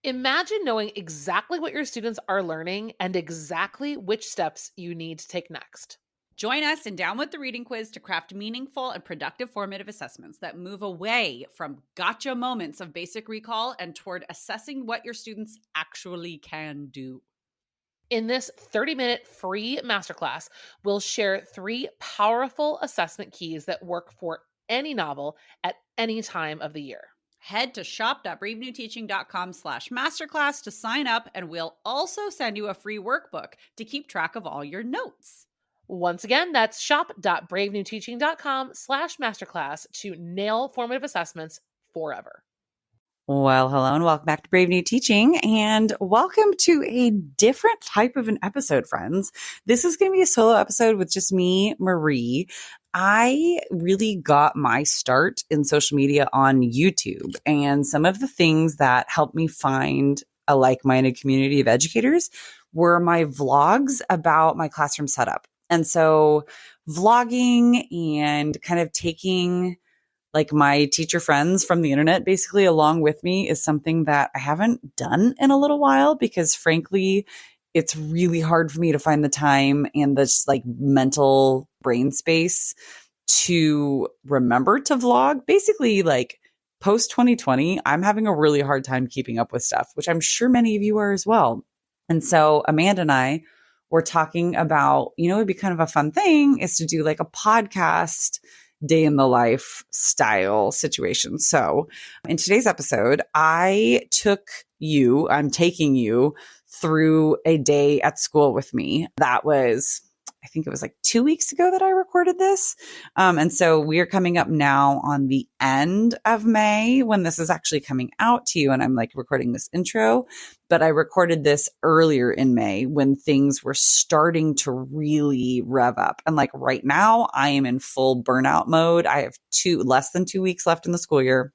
Imagine knowing exactly what your students are learning and exactly which steps you need to take next. Join us in Down with the Reading Quiz to craft meaningful and productive formative assessments that move away from gotcha moments of basic recall and toward assessing what your students actually can do. In this 30-minute free masterclass, we'll share 3 powerful assessment keys that work for any novel at any time of the year. Head to shop.bravenewteaching.com/masterclass to sign up, and we'll also send you a free workbook to keep track of all your notes. Once again, that's shop.bravenewteaching.com/masterclass to nail formative assessments forever. Well, hello and welcome back to Brave New Teaching, and welcome to a different type of an episode, friends. This is going to be a solo episode with just me, Marie. I really got my start in social media on YouTube, and some of the things that helped me find a like-minded community of educators were my vlogs about my classroom setup. And so vlogging and kind of taking like my teacher friends from the internet basically along with me is something that I haven't done in a little while because frankly, it's really hard for me to find the time and the just like mental brain space to remember to vlog. Basically, like post 2020, I'm having a really hard time keeping up with stuff, which I'm sure many of you are as well. And so Amanda and I were talking about, it'd be kind of a fun thing is to do like a podcast day in the life style situation. So in today's episode, I'm taking you through a day at school with me. That was, I think it was like 2 weeks ago that I recorded this. And so we are coming up now on the end of May when this is actually coming out to you. And I'm like recording this intro, but I recorded this earlier in May when things were starting to really rev up. And like right now I am in full burnout mode. I have less than 2 weeks left in the school year,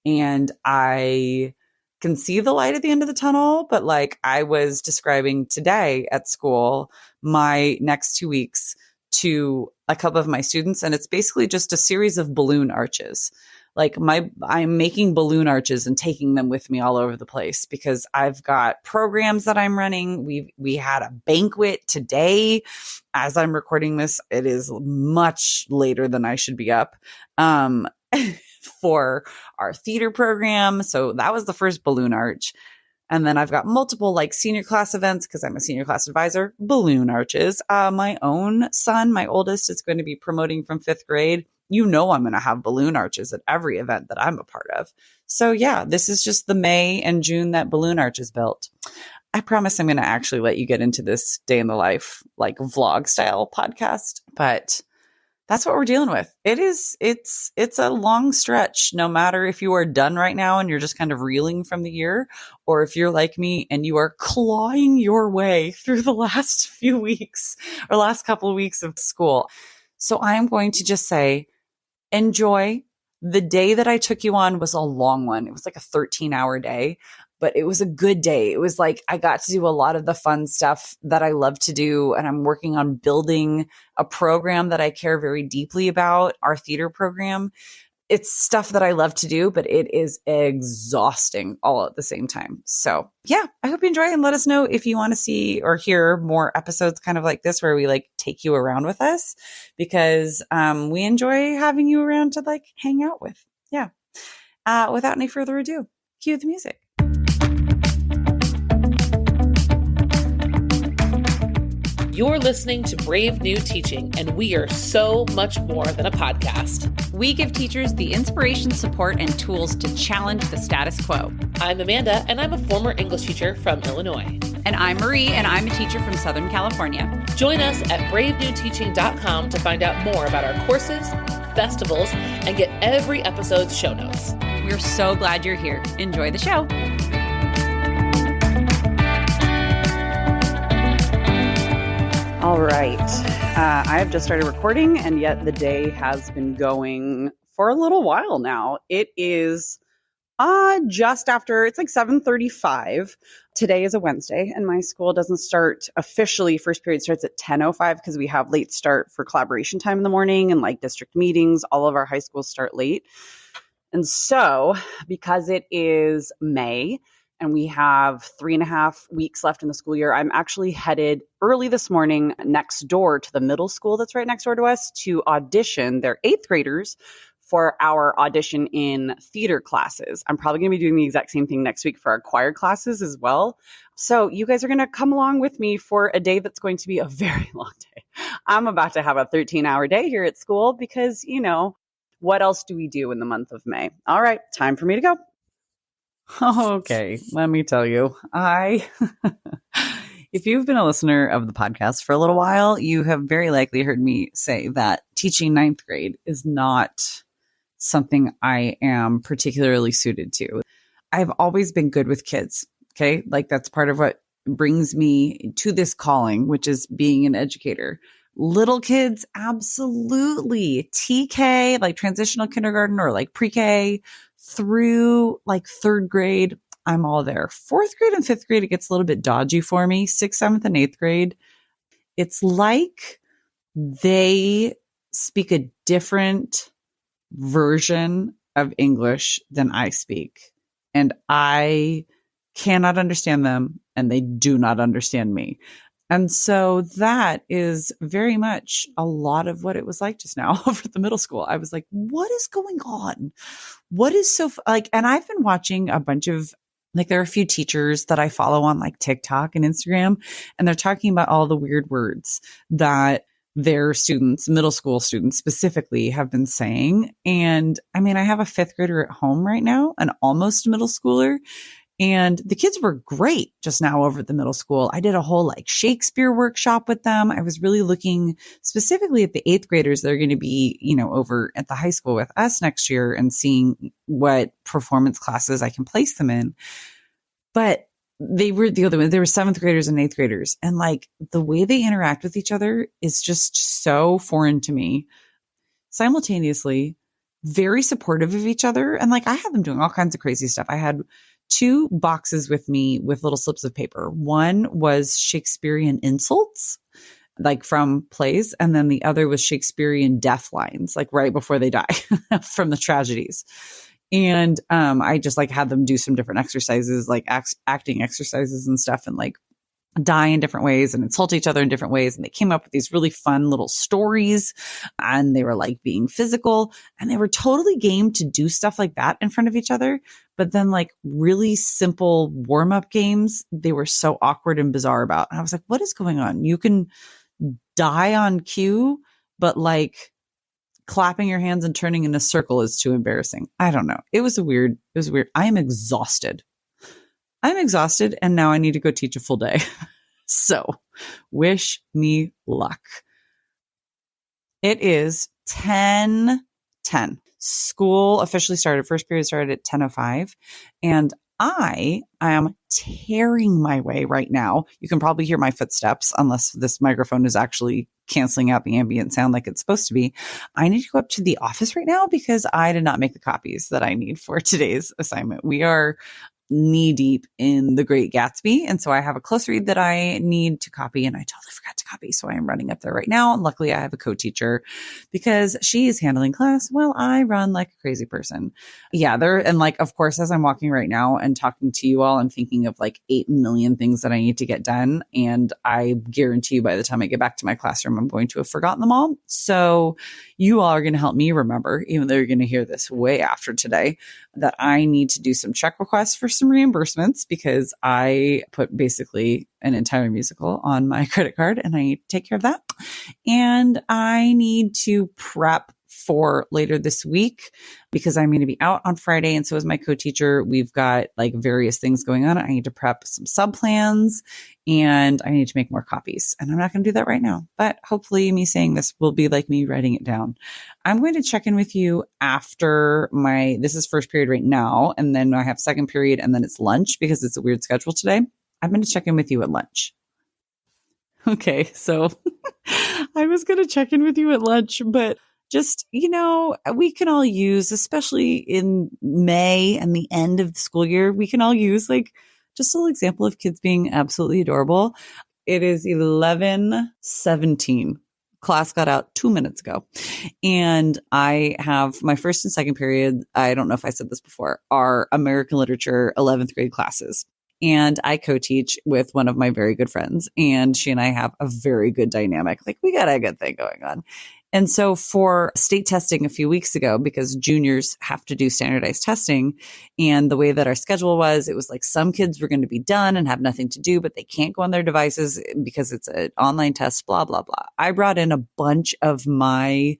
and I can see the light at the end of the tunnel. But like I was describing today at school, my next 2 weeks to a couple of my students, and it's basically just a series of balloon arches. Like I'm making balloon arches and taking them with me all over the place because I've got programs that I'm running. We had a banquet today. As I'm recording this, it is much later than I should be up. For our theater program. So that was the first balloon arch. And then I've got multiple like senior class events because I'm a senior class advisor, balloon arches. My own son, my oldest, is going to be promoting from 5th grade. I'm going to have balloon arches at every event that I'm a part of. So yeah, this is just the May and June that balloon arch is built. I promise I'm going to actually let you get into this day in the life, like vlog style podcast, but that's what we're dealing with. It's a long stretch, no matter if you are done right now and you're just kind of reeling from the year, or if you're like me and you are clawing your way through the last few weeks or last couple of weeks of school. So I'm going to just say, enjoy. The day that I took you on was a long one. It was like a 13-hour day, but it was a good day. It was like I got to do a lot of the fun stuff that I love to do. And I'm working on building a program that I care very deeply about, our theater program. It's stuff that I love to do, but it is exhausting all at the same time. So yeah, I hope you enjoy and let us know if you want to see or hear more episodes kind of like this where we like take you around with us because we enjoy having you around to like hang out with. Yeah. Without any further ado, cue the music. You're listening to Brave New Teaching, and we are so much more than a podcast. We give teachers the inspiration, support, and tools to challenge the status quo. I'm Amanda, and I'm a former English teacher from Illinois. And I'm Marie, and I'm a teacher from Southern California. Join us at bravenewteaching.com to find out more about our courses, festivals, and get every episode's show notes. We're so glad you're here. Enjoy the show. All right. I have just started recording, and yet the day has been going for a little while now. It is just after, it's like 7:35. Today is a Wednesday, and my school doesn't start officially. First period starts at 10:05 because we have late start for collaboration time in the morning and like district meetings. All of our high schools start late. And so because it is May, and we have 3.5 weeks left in the school year. I'm actually headed early this morning next door to the middle school that's right next door to us to audition their 8th graders for our audition in theater classes. I'm probably going to be doing the exact same thing next week for our choir classes as well. So you guys are going to come along with me for a day that's going to be a very long day. I'm about to have a 13-hour day here at school because, what else do we do in the month of May? All right, time for me to go. Okay, let me tell you, if you've been a listener of the podcast for a little while, you have very likely heard me say that teaching 9th grade is not something I am particularly suited to. I've always been good with kids. Okay. Like that's part of what brings me to this calling, which is being an educator. Little kids, absolutely. TK, like transitional kindergarten or like pre-K through like 3rd grade, I'm all there. 4th grade and 5th grade, it gets a little bit dodgy for me. 6th, 7th, and 8th grade, it's like they speak a different version of English than I speak. And I cannot understand them, and they do not understand me. And so that is very much a lot of what it was like just now over at the middle school. I was like, what is going on? What is so and I've been watching a bunch of there are a few teachers that I follow on like TikTok and Instagram, and they're talking about all the weird words that their students, middle school students specifically, have been saying. And I mean, I have a 5th grader at home right now, an almost middle schooler. And the kids were great just now over at the middle school. I did a whole like Shakespeare workshop with them. I was really looking specifically at the 8th graders that are going to be, over at the high school with us next year and seeing what performance classes I can place them in. But they were the other one. There were 7th graders and 8th graders. And like the way they interact with each other is just so foreign to me. Simultaneously, very supportive of each other. And like I had them doing all kinds of crazy stuff. I had 2 boxes with me with little slips of paper. One was Shakespearean insults, like from plays. And then the other was Shakespearean death lines, like right before they die from the tragedies. And I just like had them do some different exercises, like acting exercises and stuff, and like die in different ways and insult each other in different ways. And they came up with these really fun little stories, and they were like being physical, and they were totally game to do stuff like that in front of each other. But then like really simple warm-up games, they were so awkward and bizarre about. And I was like, what is going on? You can die on cue, but like clapping your hands and turning in a circle is too embarrassing. I don't know. It was weird. I am exhausted. And now I need to go teach a full day. So wish me luck. It is 10:10. School officially started. First period started at 10:05. And I am tearing my way right now. You can probably hear my footsteps unless this microphone is actually canceling out the ambient sound like it's supposed to be. I need to go up to the office right now because I did not make the copies that I need for today's assignment. We are knee deep in The Great Gatsby. And so I have a close read that I need to copy, and I totally forgot to copy. So I am running up there right now. And luckily I have a co-teacher because she is handling class while I run like a crazy person. Yeah, and like, of course, as I'm walking right now and talking to you all, I'm thinking of like 8 million things that I need to get done. And I guarantee you by the time I get back to my classroom, I'm going to have forgotten them all. So you all are going to help me remember, even though you're going to hear this way after today, that I need to do some check requests for some reimbursements because I put basically an entire musical on my credit card and I need to take care of that. And I need to prep for later this week because I'm going to be out on Friday. And so is my co-teacher. We've got like various things going on. I need to prep some sub plans and I need to make more copies. And I'm not going to do that right now, but hopefully me saying this will be like me writing it down. I'm going to check in with you after this is first period right now. And then I have second period and then it's lunch because it's a weird schedule today. I'm going to check in with you at lunch. Okay. So I was going to check in with you at lunch, but just, we can all use, especially in May and the end of the school year, we can all use like just a little example of kids being absolutely adorable. It is 11:17. class got out 2 minutes ago. And I have my first and second period, I don't know if I said this before, are American Literature 11th grade classes. And I co-teach with one of my very good friends, and she and I have a very good dynamic. Like, we got a good thing going on. And so for state testing a few weeks ago, because juniors have to do standardized testing, and the way that our schedule was, it was like some kids were going to be done and have nothing to do, but they can't go on their devices because it's an online test, blah, blah, blah. I brought in a bunch of my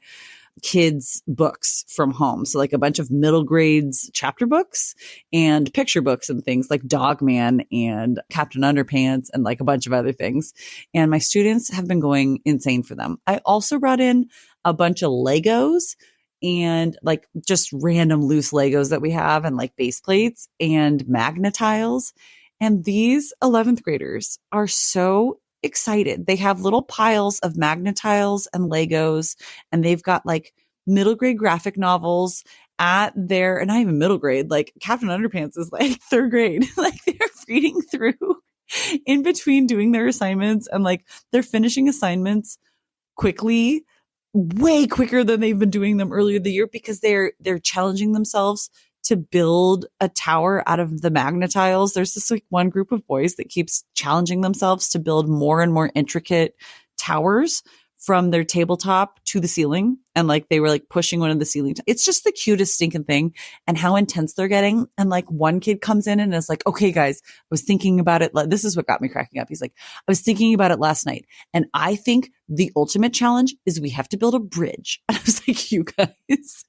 kids' books from home. So like a bunch of middle grades chapter books and picture books and things like Dog Man and Captain Underpants and like a bunch of other things. And my students have been going insane for them. I also brought in a bunch of Legos and like just random loose Legos that we have and like base plates and Magna-Tiles. And these 11th graders are so excited. They have little piles of Magna-Tiles and Legos, and they've got like middle grade graphic novels at their, and not even middle grade, like Captain Underpants is like third grade. Like they're reading through in between doing their assignments, and like they're finishing assignments quickly, way quicker than they've been doing them earlier the year, because they're challenging themselves to build a tower out of the Magna-Tiles. There's this like one group of boys that keeps challenging themselves to build more and more intricate towers from their tabletop to the ceiling. And like they were like pushing one of the ceiling. It's just the cutest stinking thing, and how intense they're getting. And like one kid comes in and is like, okay, guys, I was thinking about it. This is what got me cracking up. He's like, I was thinking about it last night, and I think the ultimate challenge is we have to build a bridge. And I was like, you guys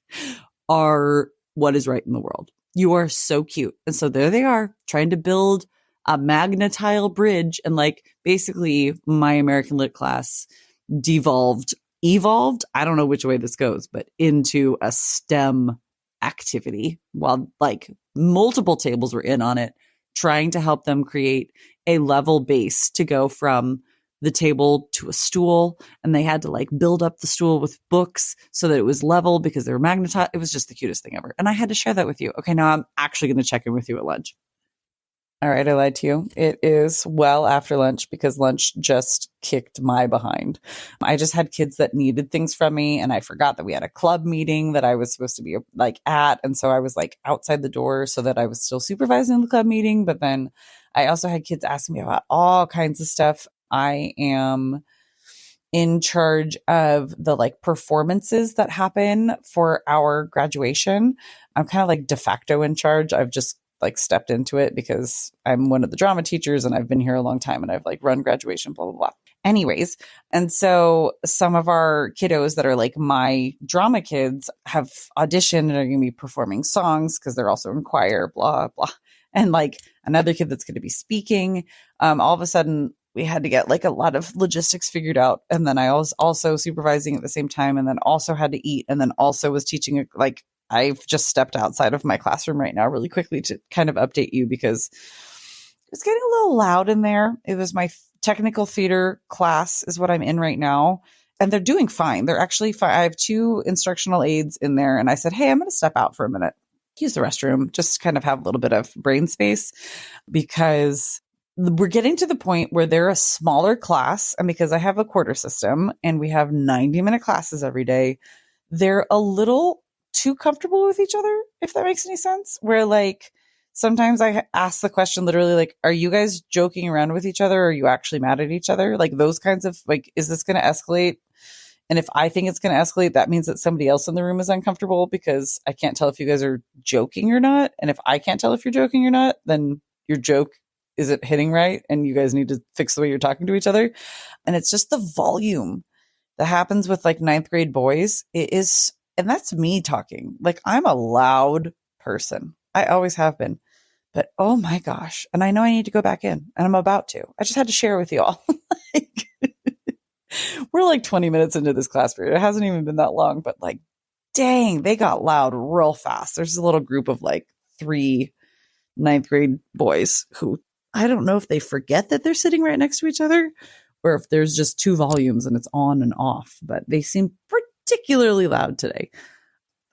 are what is right in the world. You are so cute. And so there they are trying to build a Magna-Tile bridge. And like basically my American Lit class evolved. I don't know which way this goes, but into a STEM activity, while like multiple tables were in on it, trying to help them create a level base to go from the table to a stool. And they had to like build up the stool with books so that it was level because they were magnetized. It was just the cutest thing ever. And I had to share that with you. Okay, now I'm actually going to check in with you at lunch. All right, I lied to you. It is well after lunch because lunch just kicked my behind. I just had kids that needed things from me, and I forgot that we had a club meeting that I was supposed to be like at. And so I was like outside the door so that I was still supervising the club meeting. But then I also had kids asking me about all kinds of stuff. I am in charge of the like performances that happen for our graduation. I'm kind of like de facto in charge. I've just like stepped into it because I'm one of the drama teachers and I've been here a long time and I've like run graduation, blah, blah, blah. Anyways. And so some of our kiddos that are like my drama kids have auditioned and are going to be performing songs because they're also in choir, blah, blah. And like another kid that's going to be speaking. All of a sudden we had to get like a lot of logistics figured out. And then I was also supervising at the same time, and then also had to eat, and then also was teaching. Like I've just stepped outside of my classroom right now really quickly to kind of update you because it's getting a little loud in there. It was my technical theater class is what I'm in right now. And they're doing fine. They're actually fine. I have 2 instructional aides in there. And I said, hey, I'm going to step out for a minute, use the restroom, just kind of have a little bit of brain space, because we're getting to the point where they're a smaller class. And because I have a quarter system and we have 90-minute classes every day, they're a little too comfortable with each other, if that makes any sense. Where like sometimes I ask the question literally like, are you guys joking around with each other? Or are you actually mad at each other? Like those kinds of like, is this going to escalate? And if I think it's going to escalate, that means that somebody else in the room is uncomfortable because I can't tell if you guys are joking or not. And if I can't tell if you're joking or not, then your joke isn't hitting right. And you guys need to fix the way you're talking to each other. And it's just the volume that happens with like 9th grade boys. It is, and that's me talking. Like I'm a loud person. I always have been. But oh my gosh. And I know I need to go back in, and I'm about to. I just had to share with you all. Like, we're like 20 minutes into this class period. It hasn't even been that long, but like, dang, they got loud real fast. There's a little group of like 3 9th grade boys who I don't know if they forget that they're sitting right next to each other or if there's just 2 volumes and it's on and off, but they seem particularly loud today.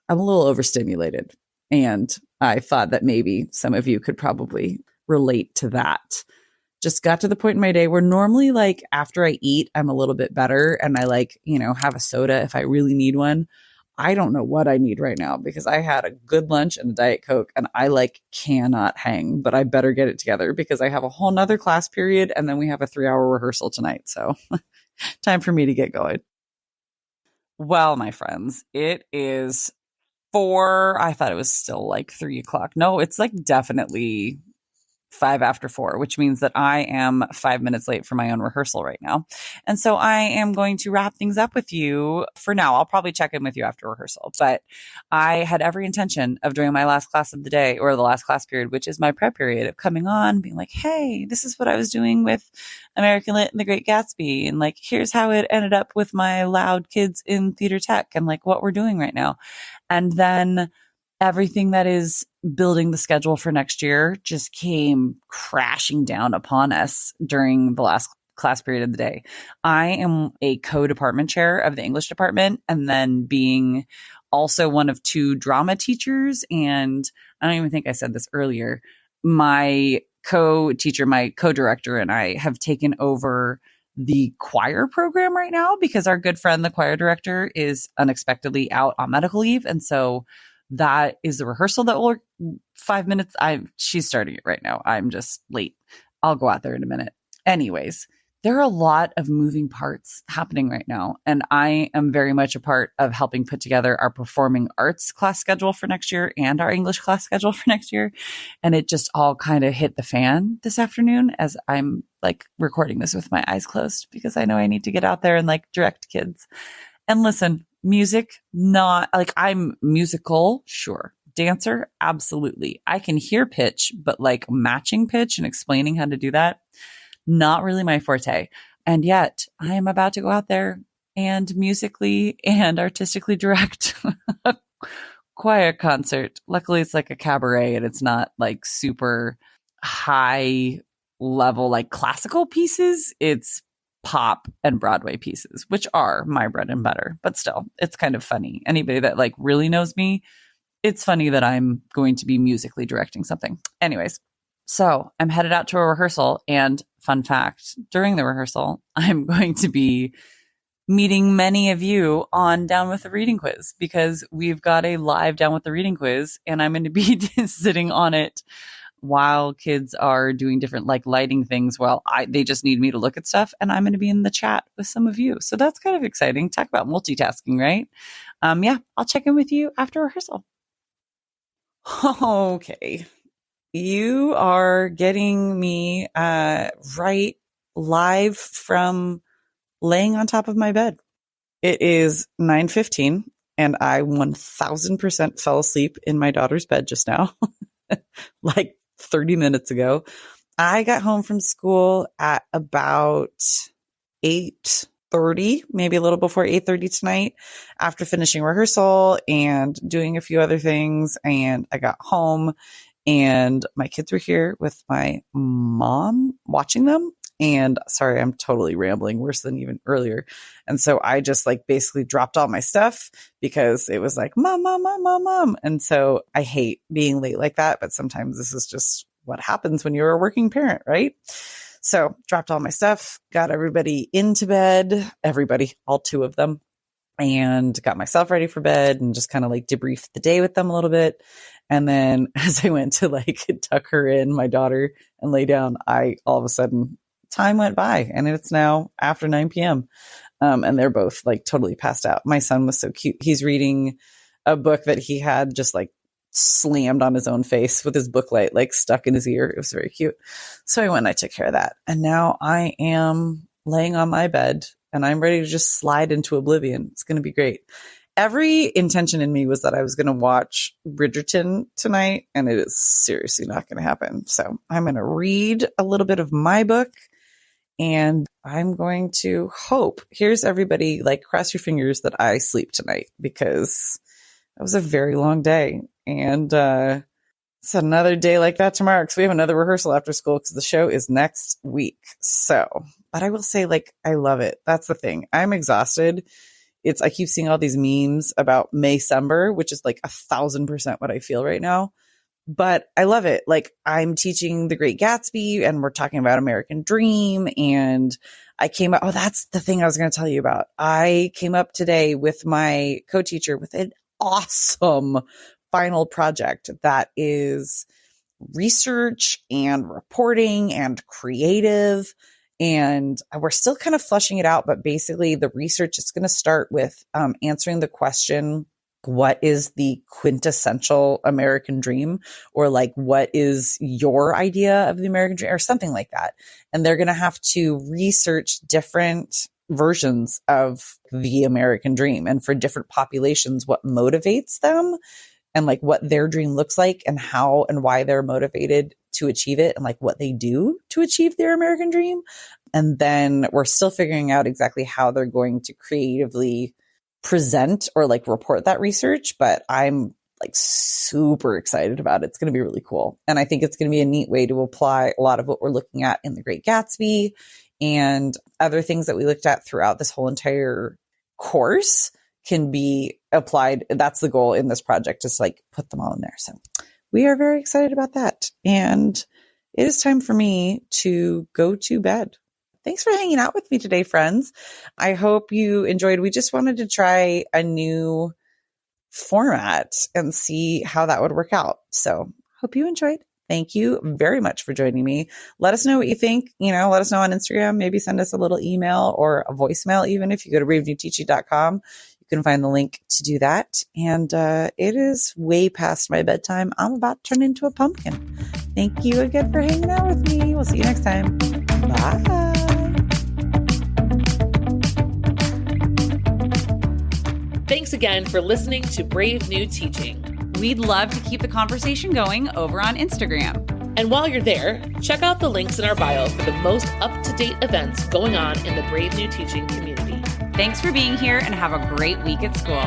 I'm a little overstimulated, and I thought that maybe some of you could probably relate to that. just got to the point in my day where normally like after I eat, I'm a little bit better and I like, have a soda if I really need one. I don't know what I need right now because I had a good lunch and a Diet Coke and I like cannot hang, but I better get it together because I have a whole nother class period and then we have a 3-hour rehearsal tonight. So time for me to get going. Well, my friends, it is 4. I thought it was still like 3 o'clock. No, it's like definitely 5 after 4, which means that I am 5 minutes late for my own rehearsal right now. And so I am going to wrap things up with you for now. I'll probably check in with you after rehearsal, but I had every intention of doing my last class of the day or the last class period, which is my prep period, of coming on, being like, hey, this is what I was doing with American Lit and The Great Gatsby. And like, here's how it ended up with my loud kids in theater tech and like what we're doing right now. And then everything that is building the schedule for next year just came crashing down upon us during the last class period of the day. I am a co-department chair of the English department, and then being also one of 2 drama teachers. And I don't even think I said this earlier. My co-teacher, my co-director, and I have taken over the choir program right now because our good friend, the choir director, is unexpectedly out on medical leave. And so that is the rehearsal that will 5 minutes. She's starting it right now. I'm just late. I'll go out there in a minute. Anyways, there are a lot of moving parts happening right now. And I am very much a part of helping put together our performing arts class schedule for next year and our English class schedule for next year. And it just all kind of hit the fan this afternoon as I'm like recording this with my eyes closed because I know I need to get out there and like direct kids. And listen, music, not like I'm musical, sure. Dancer, absolutely. I can hear pitch, but like matching pitch and explaining how to do that, not really my forte. And yet I am about to go out there and musically and artistically direct a choir concert. Luckily, it's like a cabaret and it's not like super high level, like classical pieces. It's pop and Broadway pieces, which are my bread and butter, but still it's kind of funny. Anybody that like really knows me, it's funny that I'm going to be musically directing something. Anyways, so I'm headed out to a rehearsal, and fun fact, during the rehearsal, I'm going to be meeting many of you on Down with the Reading Quiz because we've got a live Down with the Reading Quiz and I'm going to be sitting on it while kids are doing different like lighting things while they just need me to look at stuff, and I'm going to be in the chat with some of you. So that's kind of exciting. Talk about multitasking, right? Yeah, I'll check in with you after rehearsal. Okay. You are getting me right live from laying on top of my bed. It is 9:15 and I 1000% fell asleep in my daughter's bed just now. Like 30 minutes ago. I got home from school at about 8:30, maybe a little before 8:30 tonight after finishing rehearsal and doing a few other things. And I got home and my kids were here with my mom watching them. And sorry, I'm totally rambling, worse than even earlier. And so I just like basically dropped all my stuff because it was like, mom, mom, mom, mom, mom. And so I hate being late like that, but sometimes this is just what happens when you're a working parent, right? So dropped all my stuff, got everybody into bed, everybody, all 2 of them, and got myself ready for bed and just kind of like debriefed the day with them a little bit. And then as I went to like tuck her in, my daughter, and lay down, all of a sudden time went by and it's now after 9 p.m. And they're both like totally passed out. My son was so cute. He's reading a book that he had just like slammed on his own face with his book light, like stuck in his ear. It was very cute. So I went and I took care of that. And now I am laying on my bed and I'm ready to just slide into oblivion. It's going to be great. Every intention in me was that I was going to watch Bridgerton tonight, and it is seriously not going to happen. So I'm going to read a little bit of my book, and I'm going to hope, here's everybody, like cross your fingers that I sleep tonight because it was a very long day. And it's another day like that tomorrow because we have another rehearsal after school because the show is next week. So, but I will say, like, I love it. That's the thing. I'm exhausted. I keep seeing all these memes about May-cember, which is like 1000% what I feel right now. but I love it. Like, I'm teaching The Great Gatsby and we're talking about American Dream. And I came up, oh, that's the thing I was going to tell you about. I came up today with my co-teacher with an awesome final project that is research and reporting and creative. And we're still kind of fleshing it out, but basically the research is going to start with answering the question, what is the quintessential American dream? Or like, what is your idea of the American dream? Or something like that. And they're going to have to research different versions of the American dream. And for different populations, what motivates them and like what their dream looks like and how and why they're motivated to achieve it and like what they do to achieve their American dream. And then we're still figuring out exactly how they're going to creatively present or like report that research, but I'm like super excited about it. It's going to be really cool. And I think it's going to be a neat way to apply a lot of what we're looking at in The Great Gatsby and other things that we looked at throughout this whole entire course can be applied. That's the goal in this project, is like put them all in there. So we are very excited about that. And it is time for me to go to bed. Thanks for hanging out with me today, friends. I hope you enjoyed. We just wanted to try a new format and see how that would work out. So hope you enjoyed. Thank you very much for joining me. Let us know what you think. Let us know on Instagram. Maybe send us a little email or a voicemail. Even if you go to bravenewteaching.com, you can find the link to do that. And it is way past my bedtime. I'm about to turn into a pumpkin. Thank you again for hanging out with me. We'll see you next time. Bye. Thanks again for listening to Brave New Teaching. We'd love to keep the conversation going over on Instagram. And while you're there, check out the links in our bio for the most up-to-date events going on in the Brave New Teaching community. Thanks for being here and have a great week at school.